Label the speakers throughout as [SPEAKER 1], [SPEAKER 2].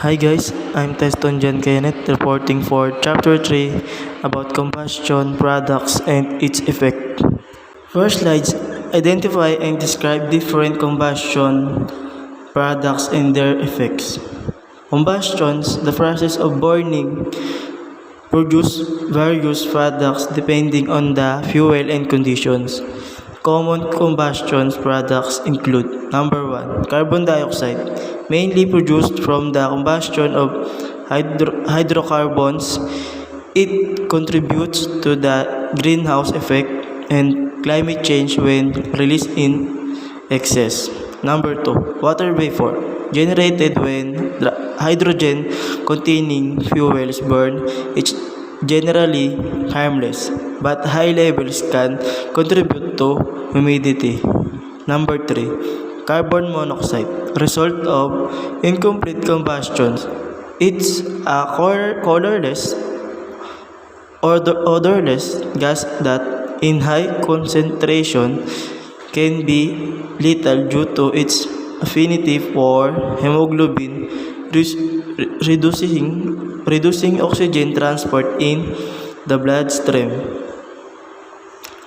[SPEAKER 1] Hi guys, I'm Teston Jan Kenneth reporting for Chapter 3 about combustion products and its effect. First slides identify and describe different combustion products and their effects. Combustions, the process of burning, produce various products depending on the fuel and conditions. Common combustion products include number 1, carbon dioxide, mainly produced from the combustion of hydrocarbons. It contributes to the greenhouse effect and climate change when released in excess. Number 2, water vapor, generated when the hydrogen containing fuels burn. It's generally harmless, but high levels can contribute to humidity. Number 3, carbon monoxide, result of incomplete combustion. It's a colorless, odorless gas that in high concentration can be lethal due to its affinity for hemoglobin, reducing oxygen transport in the bloodstream.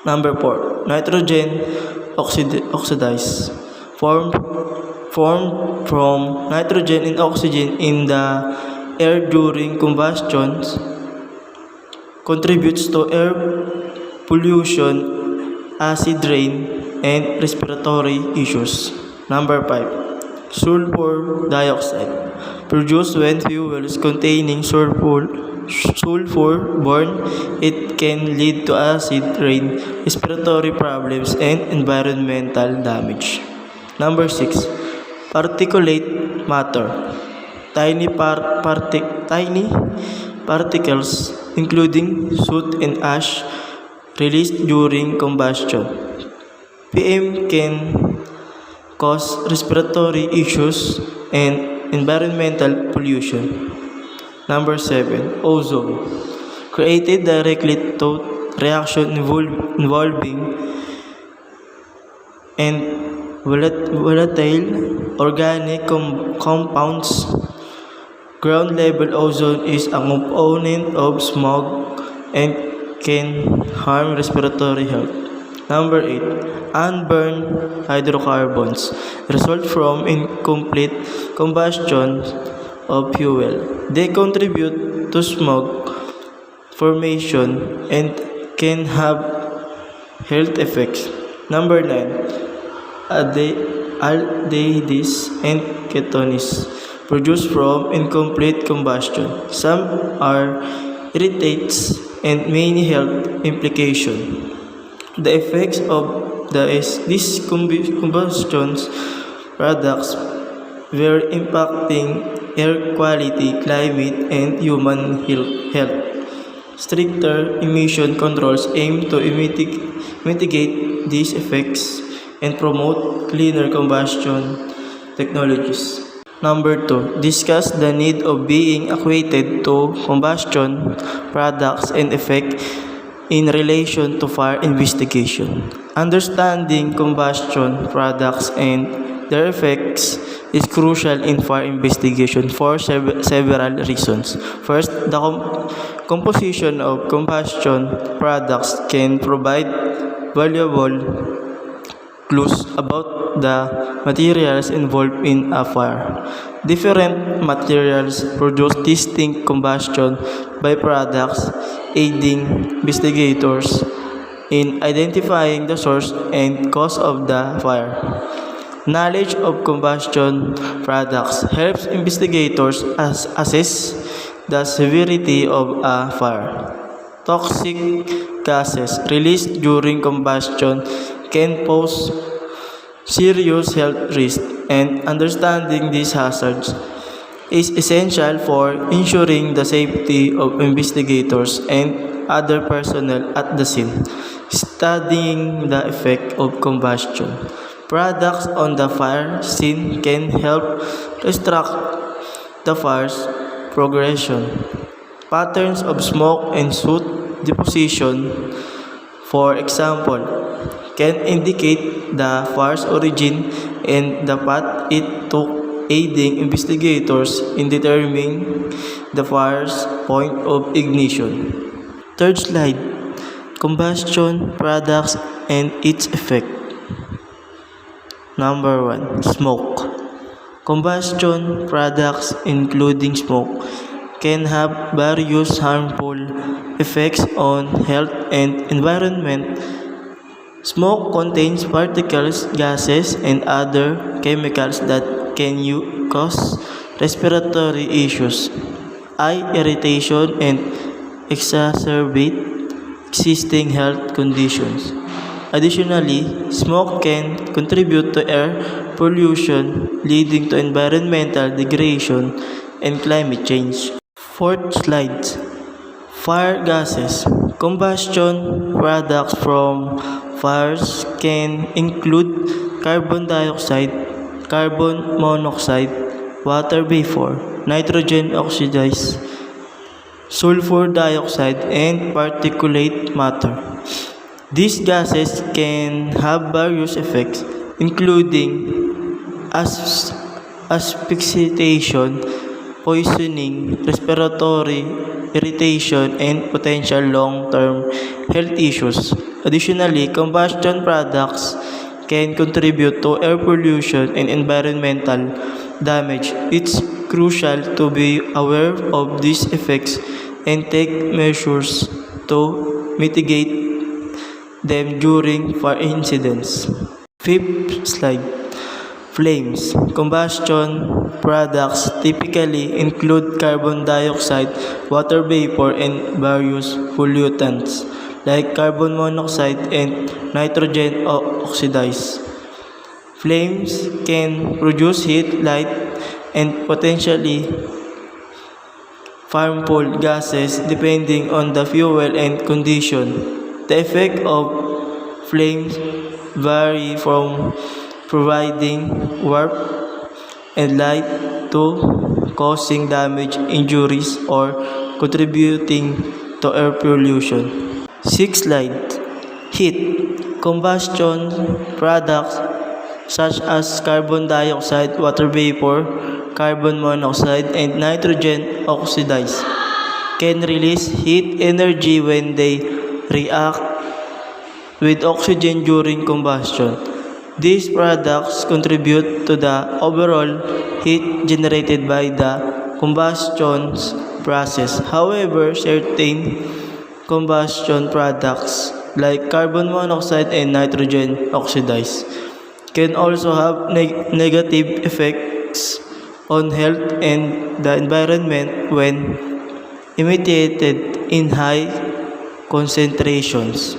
[SPEAKER 1] Number 4, nitrogen oxides, formed from nitrogen and oxygen in the air during combustion, contributes to air pollution, acid rain, and respiratory issues. Number 5, sulfur dioxide, produced when fuels containing sulfur burn. It can lead to acid rain, respiratory problems, and environmental damage. Number 6, particulate matter, tiny particles including soot and ash released during combustion. PM can cause respiratory issues and environmental pollution. Number 7, ozone, created directly to reaction involving and volatile organic compounds. Ground level ozone is a component of smog and can harm respiratory health. Number 8, unburned hydrocarbons, result from incomplete combustion of fuel. They contribute to smog formation and can have health effects. Number 9, aldehydes and ketones, produced from incomplete combustion. Some are irritates and many health implications. The effects of these combustion products were impacting air quality, climate, and human health. Stricter emission controls aim to mitigate these effects and promote cleaner combustion technologies. Number 2, discuss the need of being acquainted to combustion products and effect in relation to fire investigation. Understanding combustion products and their effects is crucial in fire investigation for several reasons. First, the composition of combustion products can provide valuable clues about the materials involved in a fire. Different materials produce distinct combustion byproducts, aiding investigators in identifying the source and cause of the fire. Knowledge of combustion products helps investigators assess the severity of a fire. Toxic gases released during combustion can pose serious health risks, and understanding these hazards is essential for ensuring the safety of investigators and other personnel at the scene. Studying the effect of combustion products on the fire scene can help restrict the fire's progression. Patterns of smoke and soot deposition, for example, can indicate the fire's origin and the path it took aiding investigators in determining the fire's point of ignition. Third slide, combustion products and its effect. Number 1. Smoke. Combustion products, including smoke, can have various harmful effects on health and environment. Smoke contains particles, gases, and other chemicals that can cause respiratory issues, eye irritation, and exacerbate existing health conditions. Additionally, smoke can contribute to air pollution, leading to environmental degradation and climate change. Fourth slide, fire gases. Combustion products from fires can include carbon dioxide, carbon monoxide, water vapor, nitrogen oxides, sulfur dioxide, and particulate matter. These gases can have various effects, including asphyxiation, poisoning, respiratory irritation, and potential long-term health issues. Additionally, combustion products can contribute to air pollution and environmental damage. It's crucial to be aware of these effects and take measures to mitigate them during fire incidents. Fifth slide, flames. Combustion products typically include carbon dioxide, water vapor, and various pollutants like carbon monoxide and nitrogen oxides. Flames can produce heat, light, and potentially harmful gases depending on the fuel and condition. The effect of flames vary from providing warmth and light to causing damage, injuries, or contributing to air pollution. Sixth slide, heat. Combustion products such as carbon dioxide, water vapor, carbon monoxide, and nitrogen oxides can release heat energy when they react with oxygen during combustion. These products contribute to the overall heat generated by the combustion process. However, certain combustion products like carbon monoxide and nitrogen oxides can also have negative effects on health and the environment when emitted in high concentrations.